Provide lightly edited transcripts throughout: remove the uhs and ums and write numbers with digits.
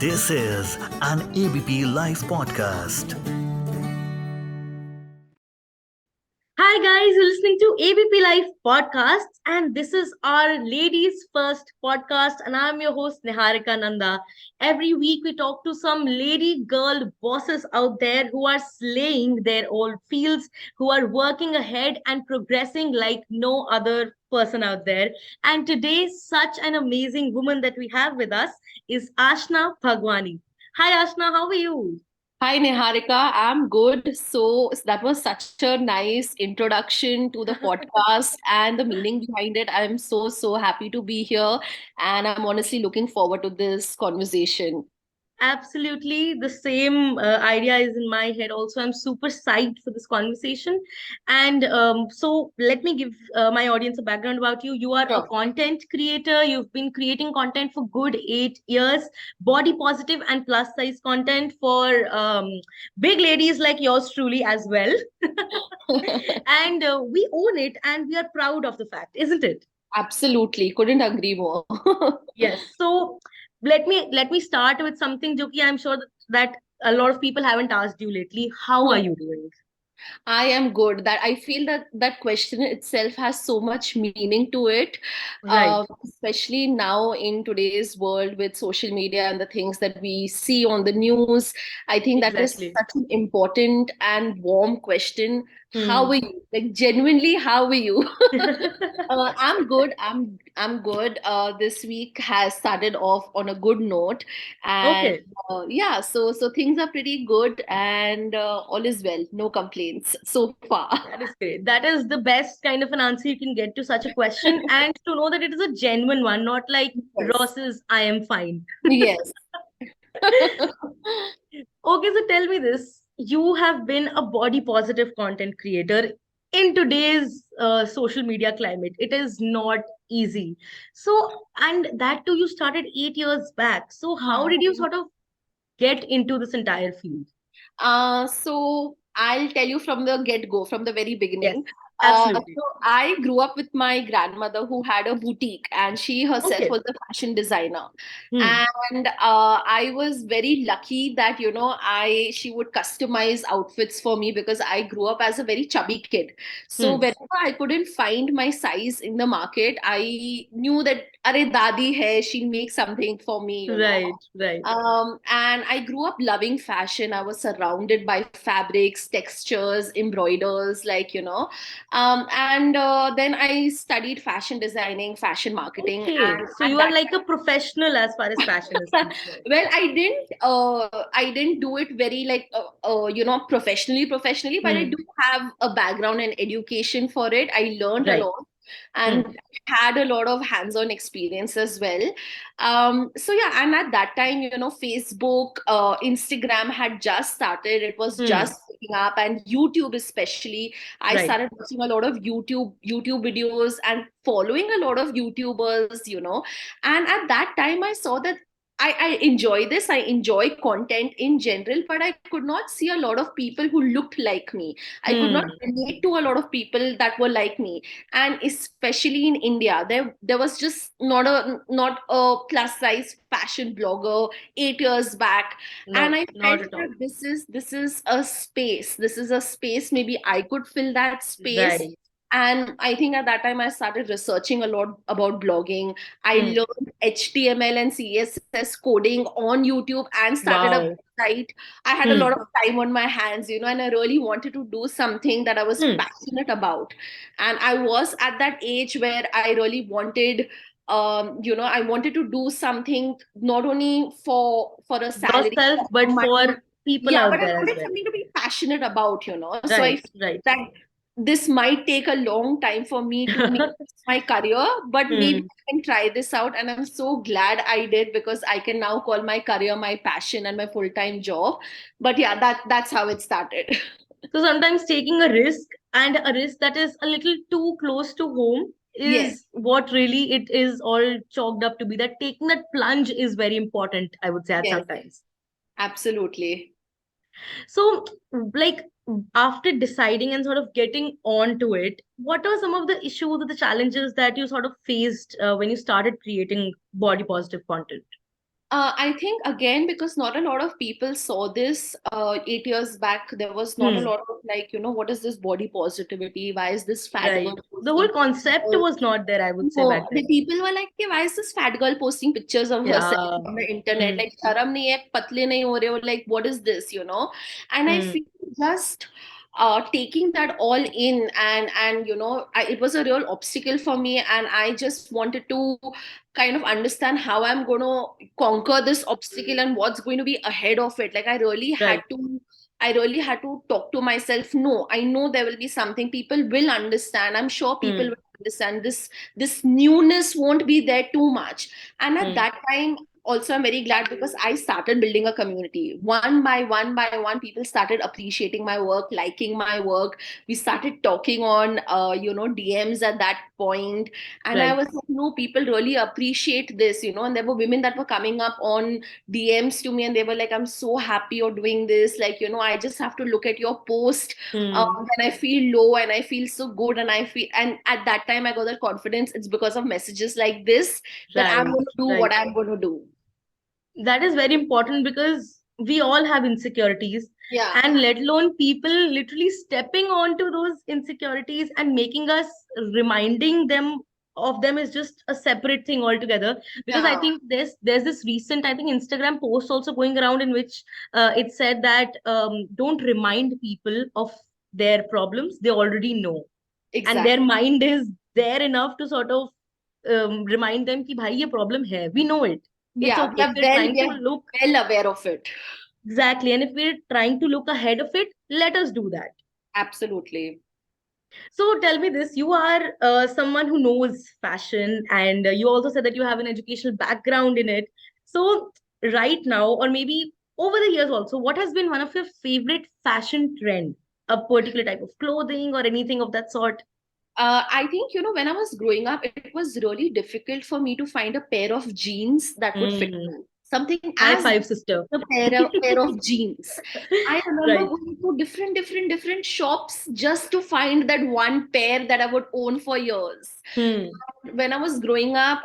This is an ABP Live Podcast. Hi guys, you're listening to ABP Live Podcasts, and this is our ladies first podcast, and I'm your host Niharika Nanda. Every week we talk to some lady girl bosses out there who are slaying their old fields, who are working ahead and progressing like no other person out there. And today, such an amazing woman that we have with us is Aashna Bhagwani. Hi Aashna, how are you? Hi Niharika, I'm good. So that was such a nice introduction to the podcast and the meaning behind it. I'm so happy to be here, and I'm honestly looking forward to this conversation. Absolutely, the same idea is in my head. Also, I'm super psyched for this conversation. And so, let me give my audience a background about you. You are a Sure. content creator. You've been creating content for good 8 years, body positive and plus size content for big ladies like yours truly as well. And we own it, and we are proud of the fact, isn't it? Absolutely, couldn't agree more. Yes. So let me start with something, Joki. I'm sure that a lot of people haven't asked you lately. How are you doing? I am good. That I feel that that question itself has so much meaning to it, Right. especially now in today's world with social media and the things that we see on the news. I think that is Exactly. such an important and warm question. How Hmm. are you? Like genuinely, how are you? I'm good. I'm good. This week has started off on a good note, and Okay. yeah, so things are pretty good, and all is well. No complaints so far. That is great. That is the best kind of an answer you can get to such a question, and to know that it is a genuine one, not like Yes, Ross's "I am fine." yes. Okay, so tell me this. You have been a body positive content creator in today's social media climate. It is not easy. So, and that too, you started 8 years back. So, how Huh. did you sort of get into this entire field? So I'll tell you from the get-go, from the very Yes, beginning. absolutely. So I grew up with my grandmother who had a boutique, and she herself Okay. was a fashion designer. Hmm. And I was very lucky that, I she would customize outfits for me because I grew up as a very chubby kid. So Hmm. whenever I couldn't find my size in the market, I knew that, Are dadi hai, she'll make something for me. Right, right. And I grew up loving fashion. I was surrounded by fabrics, textures, embroiders, and then I studied fashion designing, fashion marketing, Okay. and So, at you are that like a professional as far as fashion is concerned. well, I didn't do it very like professionally, but I Hmm. do have a background and education for it. I learned a Right. lot Hmm. and had a lot of hands-on experience as well. So yeah, and at that time, Facebook, Instagram had just started. It was Hmm. just picking up, and YouTube especially. I Right. started watching a lot of YouTube videos and following a lot of YouTubers. And at that time, I saw that I enjoy this. I enjoy content in general, but I could not see a lot of people who looked like me. I could not Hmm. relate to a lot of people that were like me, and especially in India, there was just not a plus size fashion blogger 8 years back, and No, I not felt at all. that this is a space. This is a space. Maybe I could fill that space. Right. And I think at that time I started researching a lot about blogging. I Hmm. learned HTML and CSS coding on YouTube and started a Wow. website. I had a lot Hmm. of time on my hands, and I really wanted to do something that I was Hmm. passionate about. And I was at that age where I really wanted, I wanted to do something not only for a salary, Yourself, for but money. for people Yeah, out but I there as wanted well. something to be passionate about. So I Right. feel Right. that this might take a long time for me to make this my career, but maybe Hmm. I can try this out. And I'm so glad I did, because I can now call my career my passion and my full-time job. But yeah, that's how it started. So sometimes taking a risk, and a risk that is a little too close to home, Yes, is what really it is all chalked up to be. That taking that plunge is very important, I would say, at yes, sometimes. absolutely. So, like, after deciding and sort of getting on to it, what are some of the issues or the challenges that you sort of faced when you started creating body positive content? I think again because not a lot of people saw this 8 years back. There was not a Hmm. lot of like, what is this body positivity? Why is this fat Right. girl The whole posting concept pictures? was not there, I would say, back No, the then. people were like, "Okay, why is this fat girl posting pictures of herself Yeah. on the internet? Hmm. Like, sharam nahi hai, patle nahi ho rahe ho, like, what is this?" And I Hmm. feel just taking that all in, and it was a real obstacle for me, and I just wanted to kind of understand how I'm going to conquer this obstacle and what's going to be ahead of it. Like, Right. I really had to talk to myself. No, I know there will be something people will understand. I'm sure people Hmm. will understand this newness won't be there too much. And at Hmm. that time also, I'm very glad because I started building a community. One by one, people started appreciating my work, liking my work. We started talking on DMs at that point. And I Right. was like, no, people really appreciate this. And there were women that were coming up on DMs to me, and they were like, I'm so happy you're doing this. Like, I just have to look at your post Hmm. when I feel low and I feel so good, and at that time I got that confidence. It's because of messages like this that I'm Right. going to do Right. what I'm going to do. That is very important because we all have insecurities, Yeah, and let alone people literally stepping onto those insecurities and making us reminding them of them is just a separate thing altogether. Because I yeah, think there's this recent, I think, Instagram post also going around in which it said that don't remind people of their problems, they already know, and their exactly. mind is there enough to sort of remind them कि भाई ये problem है, we know it, it's Yeah, okay. If we're trying we to are look well aware of it. exactly, and if we're trying to look ahead of it, let us do that. Absolutely. So tell me this, you are someone who knows fashion, and you also said that you have an educational background in it. So right now, or maybe over the years also, what has been one of your favorite fashion trend, a particular type of clothing or anything of that sort? I think, when I was growing up, it was really difficult for me to find a pair of jeans that would fit Hmm. me. Something High as five, sister. a pair of jeans. I remember Right. going to different shops just to find that one pair that I would own for years. Hmm. When I was growing up,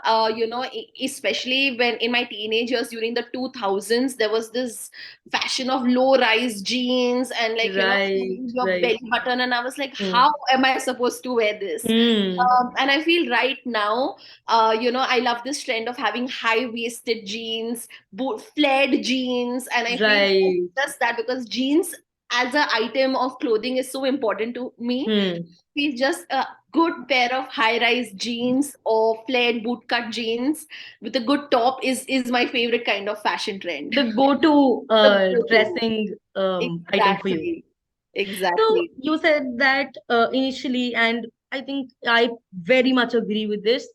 especially when in my teenage years during the 2000s, there was this fashion of low-rise jeans and like, Right. showing your Right. belly button. And I was like, Hmm. how am I supposed to wear this? Hmm. And I feel right now, I love this trend of having high-waisted jeans, flared jeans. And I feel Right. just that because jeans as an item of clothing is so important to me. Hmm. Feel just a good pair of high-rise jeans or flared bootcut jeans with a good top is my favorite kind of fashion trend. The go-to The go-to. dressing item for you. Exactly. So Exactly. you said that initially, and I think I very much agree with this.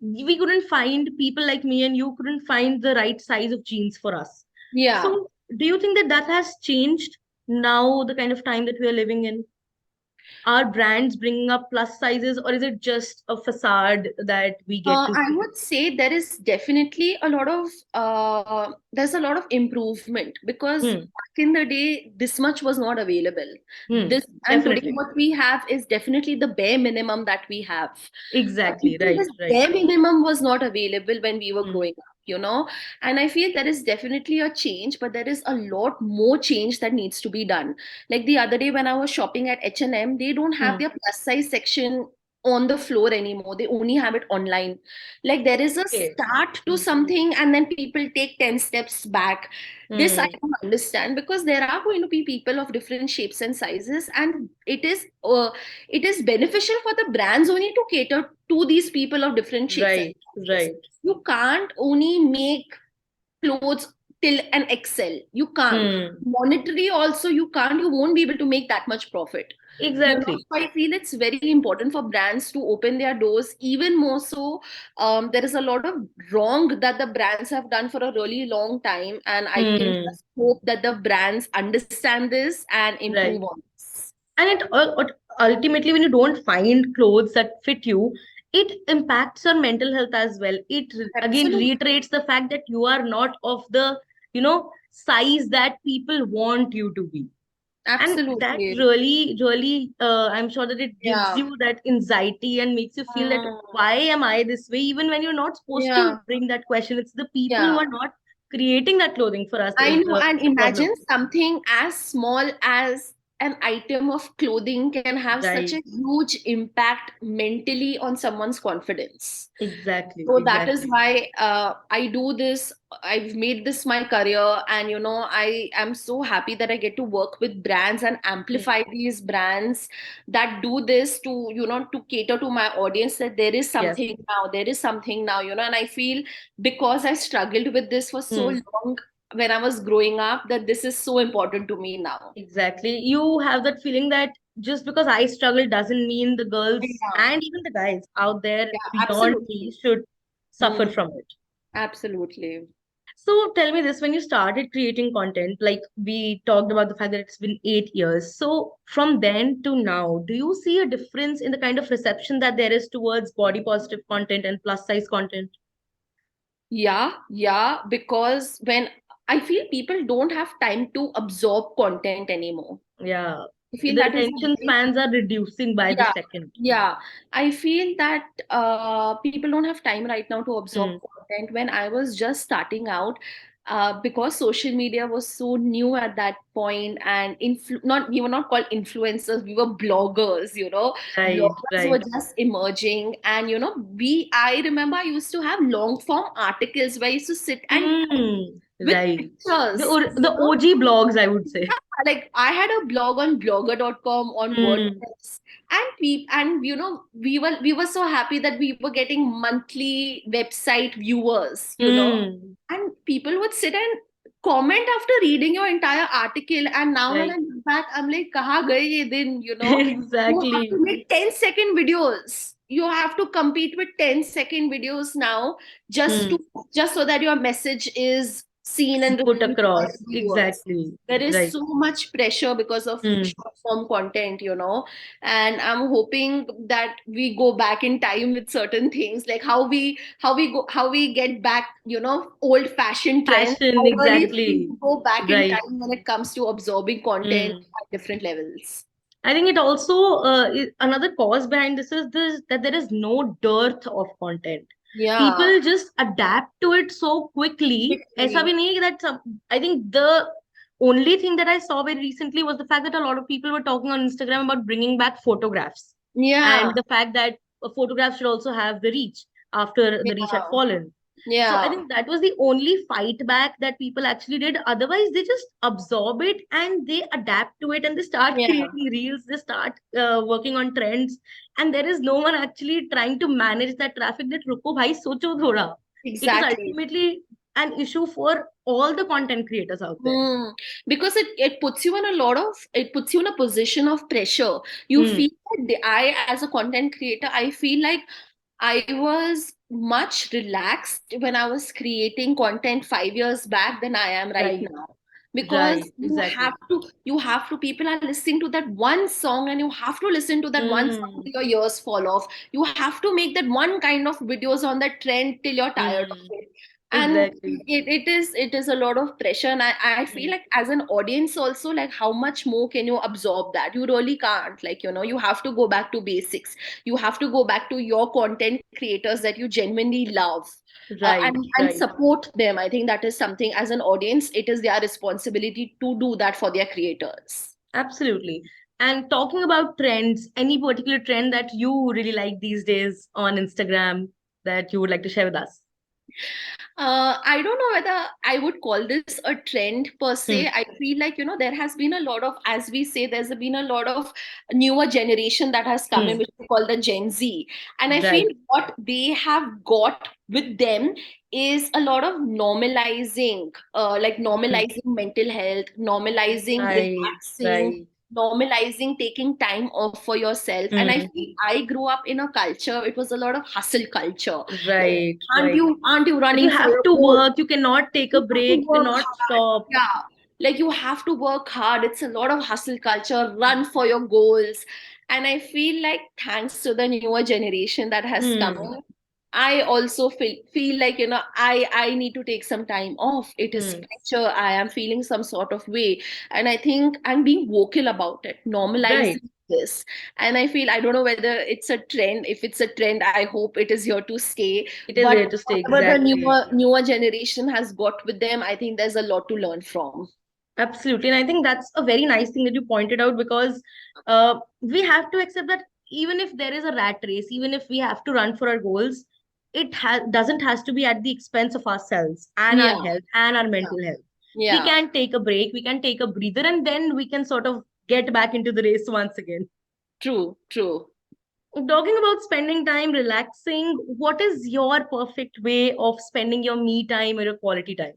We couldn't find, people like me and you couldn't find the right size of jeans for us. Yeah. So do you think that that has changed now, the kind of time that we are living in? Are brands bringing up plus sizes, or is it just a facade that we get to I see? would say there is definitely there's a lot of improvement because Hmm. back in the day, this much was not available. Hmm. This and today, Definitely. what we have is definitely the bare minimum that we have. Exactly. Even Right. this Right. bare minimum was not available when we were Hmm. growing up. And I feel there is definitely a change, but there is a lot more change that needs to be done. Like the other day when I was shopping at H&M, they don't have Hmm. their plus size section on the floor anymore. They only have it online. Like there is a Okay. start to something and then people take 10 steps back. This I Hmm. don't understand because there are going to be people of different shapes and sizes, and it is beneficial for the brands only to cater to these people of different shapes and Right. sizes. Right. You can't only make clothes till an excel. You can't. Hmm. Monetary also, you won't be able to make that much profit. Exactly. So I feel it's very important for brands to open their doors. Even more so, there is a lot of wrong that the brands have done for a really long time, and I can Hmm. just hope that the brands understand this and improve Right. on this. And ultimately, when you don't find clothes that fit you, it impacts your mental health as well. It again Absolutely. reiterates the fact that you are not of the, size that people want you to be. And that Absolutely. really, I'm sure that it gives Yeah. you that anxiety and makes you feel that Mm. why am I this way? Even when you're not supposed to Yeah. bring that question, it's the people who Yeah. are not creating that clothing for us I is know, and the problem. imagine something as small as an item of clothing can have such Right. a huge impact mentally on someone's confidence. Exactly. So that is Exactly. why I do this. I've made this my career, and I am so happy that I get to work with brands and Mm. amplify these brands that do this to to cater to my audience, that there is Yes. something now, there is something now, and I feel because I struggled with this for so Mm. long when I was growing up, that this is so important to me now. Exactly. You have that feeling that just because I struggle doesn't mean the girls Yeah, and even the guys out there yeah, beyond me absolutely. should suffer Hmm, from it. absolutely. So tell me this, when you started creating content, like we talked about the fact that it's been 8 years. So from then to now, do you see a difference in the kind of reception that there is towards body positive content and plus size content? Yeah, yeah, because when I feel people don't have time to absorb content anymore. Yeah. I feel The that is attention a big, spans are reducing by the yeah, second. yeah. I feel that people don't have time right now to absorb Hmm. content. When I was just starting out, because social media was so new at that point, and not we were not called influencers, we were bloggers. Right, Bloggers were right. just emerging, and I remember I used to have long form articles where I used to sit and Hmm. with Right. pictures. The OG blogs, I would say. Like I had a blog on blogger.com on Hmm. WordPress, and we were so happy that we were getting monthly website viewers, Hmm. and people would sit and comment after reading your entire article. And now when I Right. look back, I'm like, kaha gaye ye din, you have Exactly. to make 10-second videos. You have to compete with 10-second videos now, just Hmm. to just so that your message is seen and Put received by across. viewers. Exactly. There is Right. so much pressure because of Hmm. short form content, and I'm hoping that we go back in time with certain things, like how we get back, old fashioned trends. Passion. I really feel Exactly. to go back in Right. time when it comes to absorbing content Hmm. at different levels. I think it also another cause behind this is this that there is no dearth of content. Yeah, People just adapt to it so quickly. ऐसा quickly. भी नहीं है that I think the only thing that I saw very recently was the fact that a lot of people were talking on Instagram about bringing back photographs, Yeah, and the fact that a photograph should also have the reach after the reach had yeah, fallen. So I yeah, think that was the only fight back that people actually did. Otherwise, they just absorb it and they adapt to it and they start yeah, creating reels. They start working on trends, and there is no one actually trying to manage that traffic. That ruko bhai socho thoda. It is exactly. ultimately an issue for all the content creators out there. Hmm. Because it puts you in it puts you in a position of pressure. You Hmm. feel that I, as a content creator, I feel like I was much relaxed when I was creating content 5 years back than I am right Right. now. Because Right. Exactly. people are listening to that one song, and you have to listen to that one song Hmm. till your ears fall off. You have to make that one kind of videos on that trend till you're tired of Hmm. it. And Exactly. it is a lot of pressure, and I feel Hmm. like as an audience also, like how much more can you absorb that? You really can't, like, you have to go back to basics. You have to go back to your content creators that you genuinely love, Right. and Right. support them. I think that is something, as an audience, it is their responsibility to do that for their creators. Absolutely. And talking about trends, any particular trend that you really like these days on Instagram that you would like to share with us? I don't know whether I would call this a trend per Hmm. se. I feel like, there has been a lot of, as we say, there's been a lot of newer generation that has come in, Hmm. which we call the Gen Z. And I feel Right. what they have got with them is a lot of normalizing, like Hmm. normalizing mental health, normalizing Right. relaxing, Right. normalizing taking time off for yourself. And I Hmm. feel I grew up in a culture, it was a lot of hustle culture. Like, Right. aren't Right. you aren't you That you running for have your to goal? work, you cannot take a You have to break, you work cannot hard. stop. Yeah. Like you have to work hard. It's a lot of hustle culture, run for your goals. And I feel like, thanks to the newer generation that has come Hmm. in, I also feel like, I need to take some time off. It is Hmm. pressure. I am feeling some sort of way. And I think I'm being vocal about it, normalizing Right. this. And I feel, I don't know whether it's a trend. If it's a trend, I hope it is here to stay. It is But here to stay, whatever the exactly. newer generation has got with them, I think there's a lot to learn from. Absolutely. And I think that's a very nice thing that you pointed out, because we have to accept that even if there is a rat race, even if we have to run for our goals, doesn't has to be at the expense of ourselves and our Yeah, health and our yeah, mental health. We yeah. can take a break, we can take a breather, and then we can sort of get back into the race once again. True, true. Talking about spending time relaxing, what is your perfect way of spending your me time or your quality time?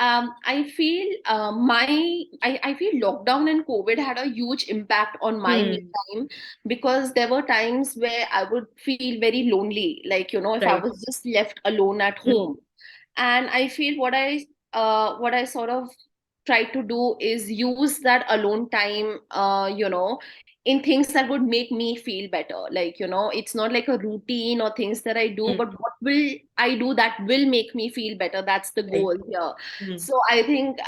I feel I feel lockdown and COVID had a huge impact on my me Hmm. time, because there were times where I would feel very lonely, like, if I Right. was just left alone at Hmm. home. And I feel what I sort of try to do is use that alone time, in things that would make me feel better. Like, it's not like a routine or things that I do, Hmm. but what will I do that will make me feel better? That's the Right. goal here. Hmm. So I think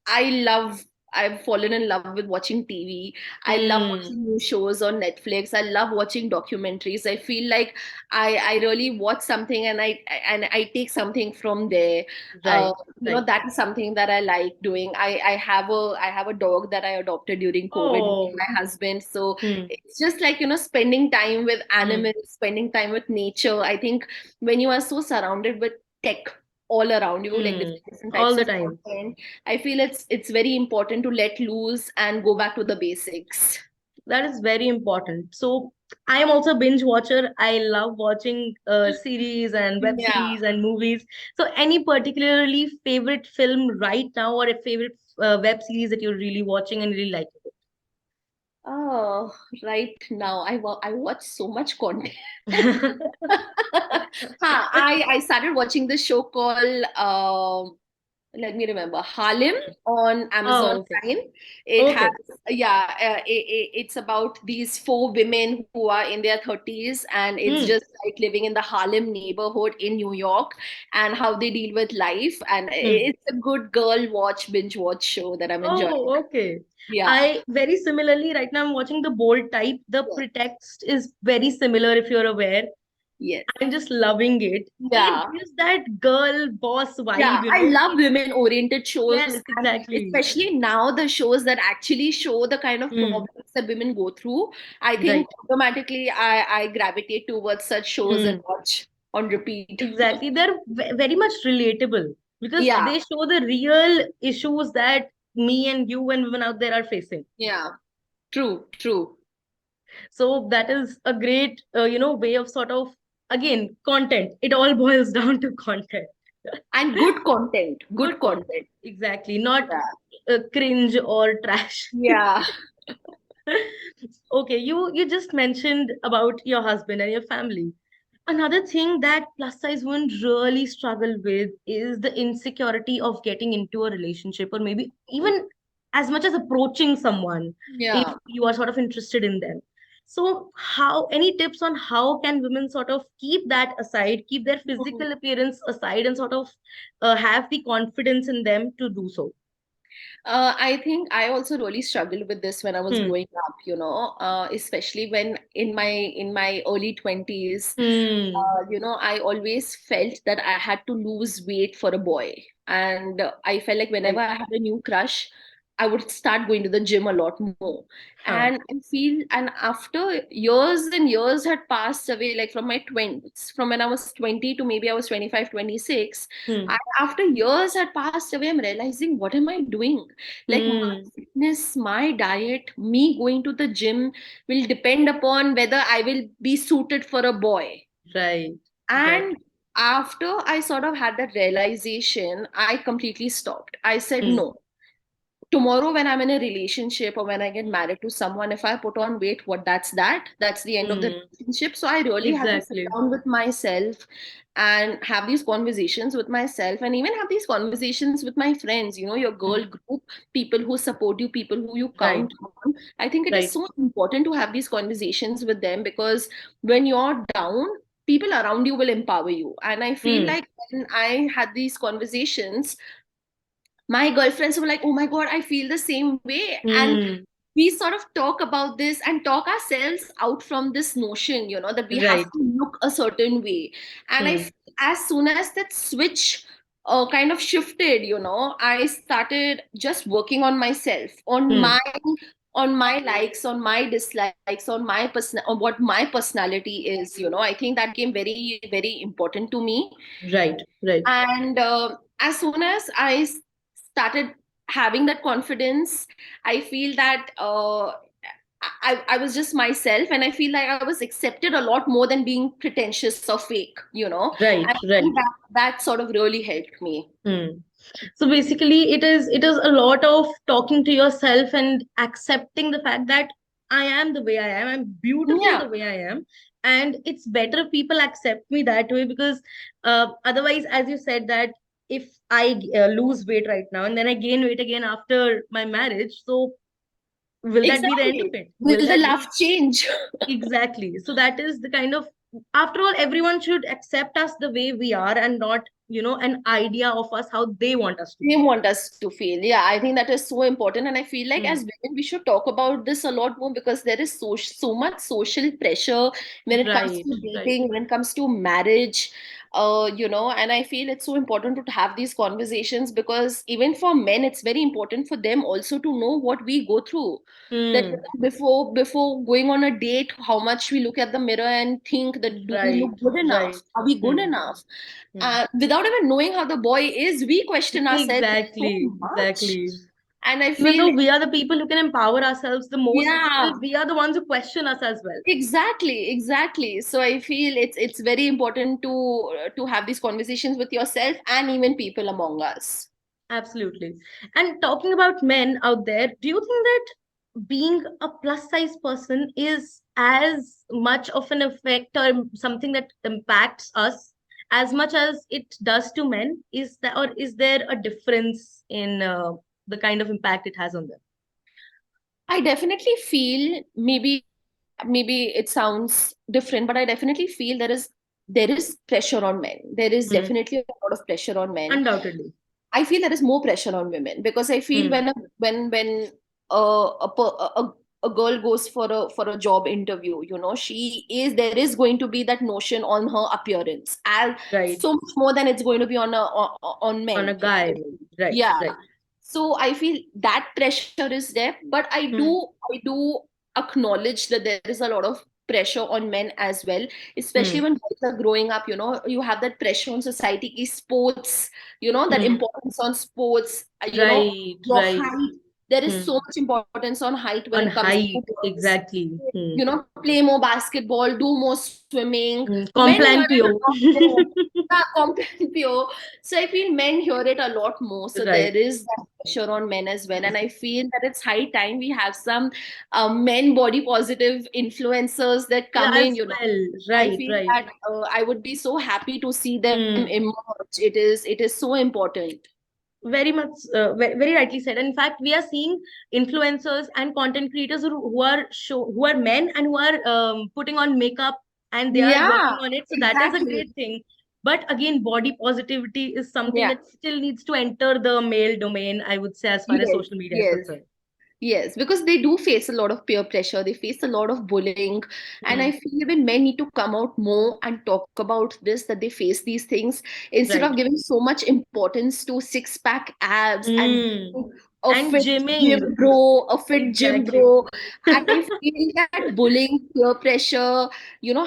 I love, I've fallen in love with watching TV. I love Hmm. watching new shows on Netflix. I love watching documentaries. I feel like I really watch something, and I take something from there. Uh, Right. Right. that is something that I like doing. I have a dog that I adopted during COVID with Oh. my husband. So Hmm. it's just like, spending time with Hmm. animals, spending time with nature. I think when you are so surrounded with tech all around you, like Hmm. different All types the of time. content, I feel it's very important to let loose and go back to the basics. That is very important. So I am also a binge watcher. I love watching series and web Yeah. series and movies. So any particularly favorite film right now, or a favorite web series that you're really watching and really liking Oh, right now I watch so much content. it? I started watching this show called let me remember, Harlem on Amazon Oh, okay. Prime. It has, Okay. yeah, it's about these four women who are in their 30s, and it's Hmm. just like living in the Harlem neighborhood in New York, and how they deal with life. And Hmm. it's a good girl watch, binge watch show that I'm enjoying. Oh, okay. Yeah. I very similarly right now I'm watching the Bold Type. The Yes. pretext is very similar if you're aware. Yes. I'm just loving it. It Yeah. gives that girl boss vibe, Yeah, you I know. love women-oriented shows, Yes, and exactly. especially now the shows that actually show the kind of Hmm. problems that women go through. I think Right. automatically I gravitate towards such shows and Hmm. watch on repeat. Exactly. They're very much relatable because Yeah, they show the real issues that me and you and women out there are facing. yeah, true, true. So that is a great, way of sort of, again, content. It all boils down to content. And good content, good Good content. content. Exactly. Not Yeah. cringe or trash. Yeah. Okay, you just mentioned about your husband and your family. Another thing that plus size women really struggle with is the insecurity of getting into a relationship, or maybe even as much as approaching someone if Yeah. you are sort of interested in them. So, how any tips on how can women sort of keep that aside, keep their physical appearance aside, and sort of have the confidence in them to do so? I think I also really struggled with this when I was Hmm. growing up, especially when in my early 20s. Hmm. I always felt that I had to lose weight for a boy. And I felt like whenever Right. I had a new crush, I would start going to the gym a lot more. Huh. And after years and years had passed away, like from my 20s, from when I was 20 to maybe I was 25, 26, Hmm. after years had passed away, I'm realizing, what am I doing? Like, my Hmm. fitness, my diet, me going to the gym will depend upon whether I will be suited for a boy. Right. And Exactly. after I sort of had that realization, I completely stopped. I said, Hmm. no, tomorrow when I'm in a relationship or when I get married to someone, if I put on weight, what that's the end of the Hmm. relationship. So I really had to sit Exactly. down with myself and have these conversations with myself, and even have these conversations with my friends, your girl Hmm. group, people who support you, people who you Right. count on. I think it is Right. so important to have these conversations with them, because when you're down, people around you will empower you. And I feel Hmm. like when I had these conversations, my girlfriends were like, oh my god, I feel the same way. And Hmm. we sort of talk about this and talk ourselves out from this notion, that we have Right. to look a certain way. And Hmm. as soon as that switch kind of shifted, I started just working on myself, Hmm. on my likes, on my dislikes, on what my personality is. I think that became very, very important to me. Right. Right. And as soon as started having that confidence, I feel that I was just myself, and I feel like I was accepted a lot more than being pretentious or fake, Right. and I Right. think that sort of really helped me. Hmm. So basically, it is a lot of talking to yourself and accepting the fact that I am the way I am. I'm beautiful Yeah, the way I am, and it's better if people accept me that way, because otherwise, as you said, that if I lose weight right now and then I gain weight again after my marriage, so will that be the end of exactly. it? Will Will the that love change? Exactly. So that is the kind of, after all, everyone should accept us the way we are and not, an idea of us how they want us to They be. want us to feel. Yeah, I think that is so important. And I feel like as Hmm. women, we should talk about this a lot more, because there is so much social pressure when it comes Right, to right. dating, when it comes to marriage, and I feel it's so important to have these conversations, because even for men, it's very important for them also to know what we go through. That Hmm. before going on a date, how much we look at the mirror and think that, do we Right, look good right. enough? Are we good Hmm. enough? Hmm. Without even knowing how the boy is, we question ourselves so Exactly, much. exactly. And I Even feel, though we are the people who can empower ourselves the most, still yeah, we are the ones who question us as well. exactly. So I feel it's very important to have these conversations with yourself and even people among us. Absolutely. And talking about men out there, do you think that being a plus size person is as much of an effect or something that impacts us as much as it does to men? Is that, or is there a difference in the kind of impact it has on them? I definitely feel, maybe it sounds different, but I definitely feel there is pressure on men. There is Hmm. definitely a lot of pressure on men. Undoubtedly. I feel there is more pressure on women, because I feel Hmm. when a girl goes for a job interview, she is there is going to be that notion on her appearance, as Right. so much more than it's going to be on On men. a guy. Right, Yeah. right. So I feel that pressure is there, but Hmm. I do acknowledge that there is a lot of pressure on men as well, especially Hmm. when boys are growing up. You have that pressure on society, sports, that Hmm. importance on sports, Right, your right. height. There is Hmm. so much importance on height when On it comes to height, girls. exactly. Hmm. Play more basketball, do more swimming. Hmm. Men hear Complan it a PO. lot more. Yeah, complain pure. So I feel men hear it a lot more. So Right. there is that pressure on men as well. And I feel that it's high time we have some men body positive influencers that Yeah, come in. as well. I Right, feel right. that I would be so happy to see them Hmm. emerge. It is so important. Very much, very rightly said. In fact, we are seeing influencers and content creators who are men and who are putting on makeup, and they are Yeah, working on it. So that is a exactly. great thing. But again, body positivity is something Yeah. that still needs to enter the male domain, I would say, as far as Yes. social media is Yes. concerned. Yes, because they do face a lot of peer pressure, they face a lot of bullying. And I Hmm. feel even men need to come out more and talk about this, that they face these things, instead Right. of giving so much importance to six pack abs and Hmm. a And fit gymming. gym bro, a fit gym Exactly. bro. And I feel that bullying, peer pressure,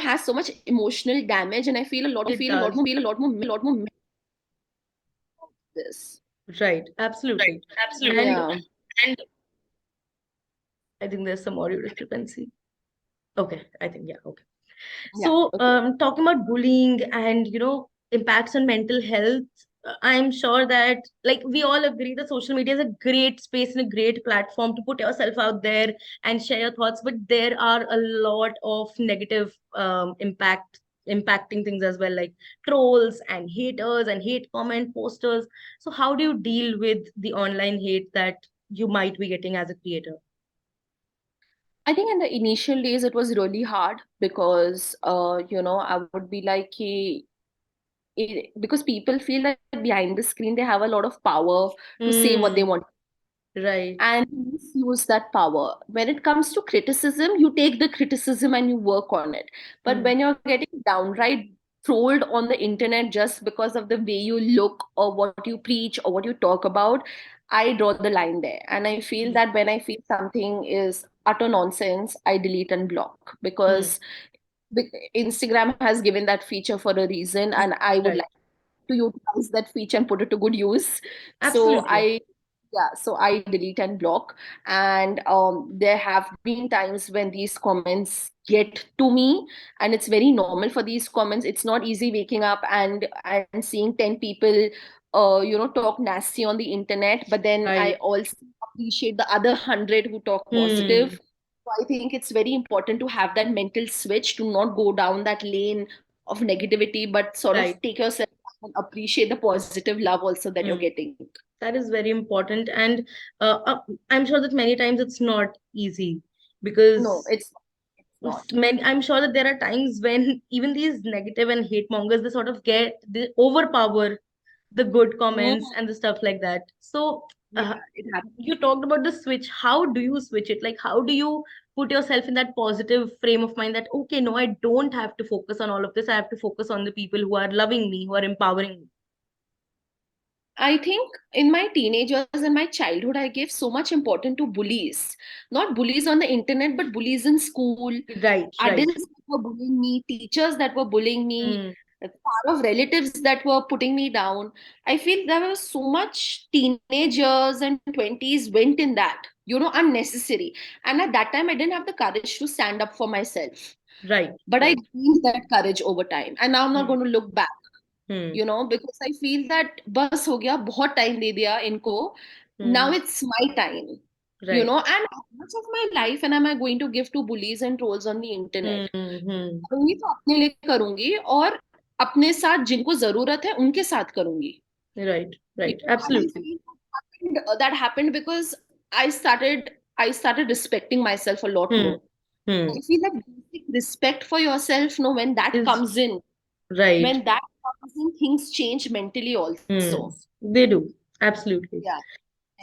has so much emotional damage. And I feel It does. a lot more men this. Right. Right, Absolutely. absolutely. And Yeah. And I think there's some audio discrepancy. Okay. I think, yeah. Okay. yeah, So, okay. talking about bullying and, impacts on mental health, I'm sure that, like, we all agree that social media is a great space and a great platform to put yourself out there and share your thoughts. But there are a lot of negative impacting things as well, like trolls and haters and hate comment posters. So, how do you deal with the online hate that you might be getting as a creator? I think in the initial days it was really hard, because I would be like, because people feel that behind the screen they have a lot of power to say what they Hmm. want. Right. and misuse that power. When it comes to criticism, you take the criticism and you work on it. But Hmm. when you're getting downright trolled on the internet just because of the way you look or what you preach or what you talk about, I draw the line there. And I feel Hmm. that when I feel something is utter nonsense, I delete and block, Hmm. because Instagram has given that feature for a reason, and I would Right. like to utilize that feature and put it to good use. So Absolutely. I delete and block. And there have been times when these comments get to me, and it's very normal for these comments. It's not easy waking up and seeing 10 people talk nasty on the internet, but then I Right. also appreciate the other 100 who talk Hmm. positive. So I think it's very important to have that mental switch, to not go down that lane of negativity, but sort of Right. take yourself and appreciate the positive love also that you're Hmm. getting. That is very important. And I'm sure that many times it's not easy No, because it's not. I'm sure that there are times when even these negative and hate mongers, they overpower the good Mm, comments and the stuff like that. So yeah, uh, it happens. you talked about the switch. How do you switch it? Like, how do you put yourself in that positive frame of mind that, okay, no, I don't have to focus on all of this. I have to focus on the people who are loving me, who are empowering me. I think in my teenagers and my childhood, I gave so much importance to bullies. Not bullies on the internet, but bullies in school, Right, right. adults that were bullying me, teachers that were bullying me, Hmm. part of relatives that were putting me down. I feel there was so much teenagers and 20s went in that, unnecessary. And at that time, I didn't have the courage to stand up for myself. Right, But I right. gained that courage over time. And now I'm not Hmm. going to look back, Hmm. because I feel that bus ho gaya, bahut time de diya inko. Now Hmm. it's my time, Right. and how much of my life and am I going to give to bullies and trolls on the Hmm. internet? Hmm. करूंगी तो अपने लिए करूंगी, और अपने साथ जिनको जरूरत है उनके साथ करूंगी. Right, right. And I Absolutely. feel that happened because I started respecting myself a lot Hmm. more. Hmm. I feel that basic respect for yourself, when that Is comes in, right. when that comes in, things change mentally Hmm. also. They do. Absolutely. Yeah,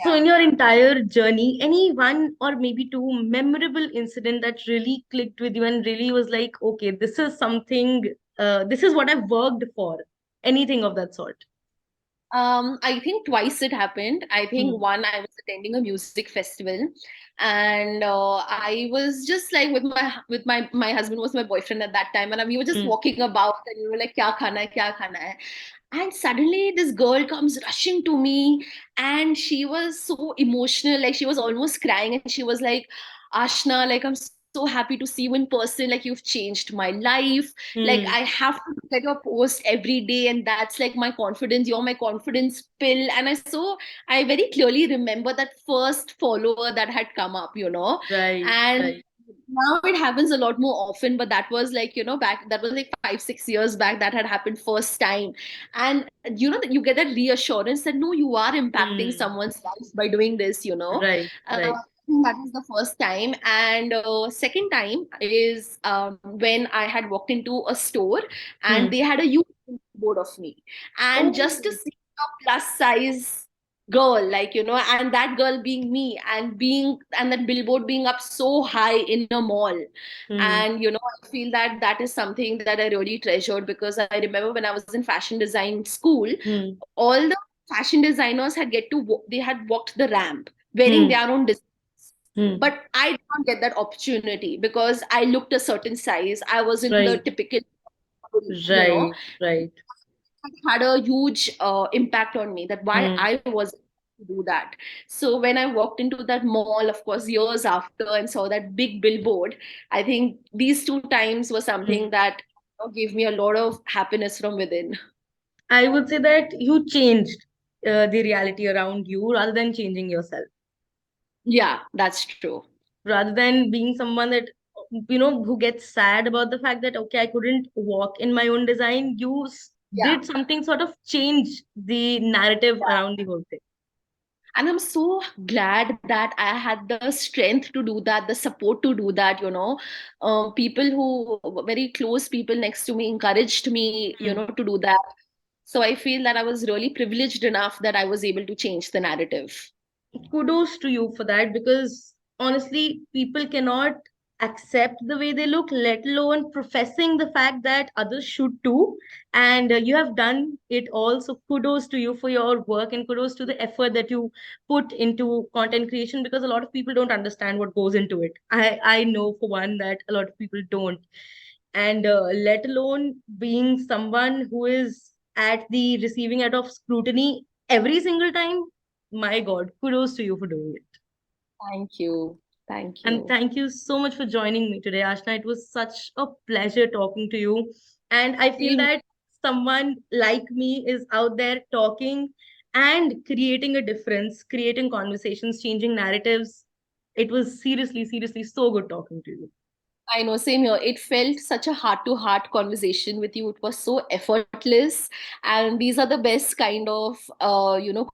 So, yeah. in your entire journey, any one or maybe two memorable incident that really clicked with you and really was like, okay, this is something, this is what I've worked for. Anything of that sort. I think twice it happened. I think Hmm. one, I was attending a music festival, and I was just like with my husband was my boyfriend at that time, and we were just Hmm. walking about, and we were like, "Kya khana hai, kya khana hai?" And suddenly this girl comes rushing to me, and she was so emotional, like she was almost crying, and she was like, "Ashna, like I'm so happy to see you in person. Like you've changed my life. Like I Hmm. have to look at your post every day, and that's like my confidence. You're my confidence pill." And I very clearly remember that first follower that had come up, Right, and right. now it happens a lot more often, but that was like, back, that was like 5 6 years back, that had happened first time. And that you get that reassurance that no, you are impacting Hmm. someone's life by doing this. Right, right. I think that was the first time. And second time is when I had walked into a store, and Hmm. they had a huge board of me, and just to Oh. see a plus size girl, like, and that girl being me, and that billboard being up so high in a mall. Hmm. And I feel that that is something that I really treasured, because I remember when I was in fashion design school, Hmm. all the fashion designers they had walked the ramp wearing Hmm. their own designs. Hmm. But I did not get that opportunity because I looked a certain size. I wasn't the Right, typical, right, right. it had a huge impact on me, that why Hmm. I was to do that. So when I walked into that mall, of course, years after, and saw that big billboard, I think these two times were Hmm. something that gave me a lot of happiness from within. I would say that you changed the reality around you rather than changing yourself, Yeah, that's true. rather than being someone that, who gets sad about the fact that, okay, I couldn't walk in my own design. Yeah. Did something sort of change the narrative around the whole thing. And I'm so glad that I had the strength to do that, the support to do that. People who were very close, people next to me, encouraged me, Hmm. to do that. So I feel that I was really privileged enough that I was able to change the narrative. kudos to you for that, because honestly people cannot accept the way they look, let alone professing the fact that others should too. And you have done it all, so kudos to you for your work, and kudos to the effort that you put into content creation, because a lot of people don't understand what goes into it. I know for one that a lot of people don't. And let alone being someone who is at the receiving end of scrutiny every single time. My God, kudos to you for doing it. Thank you. Thank And you. thank you so much for joining me today, Ashna. It was such a pleasure talking to you. And I feel Same. that someone like me is out there talking and creating a difference, creating conversations, changing narratives. It was seriously, seriously so good talking to you. I know, same here. It felt such a heart to heart conversation with you. It was so effortless. And these are the best kind of,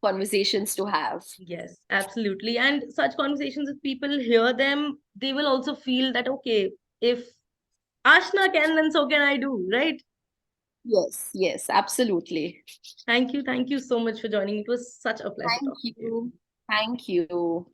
conversations to have. Yes, absolutely. And such conversations, if people hear them, they will also feel that, okay, if Ashna can, then so can I do, right? Yes, yes, absolutely. Thank you. Thank you so much for joining. It was such a pleasure Thank talking to you. you. Thank you.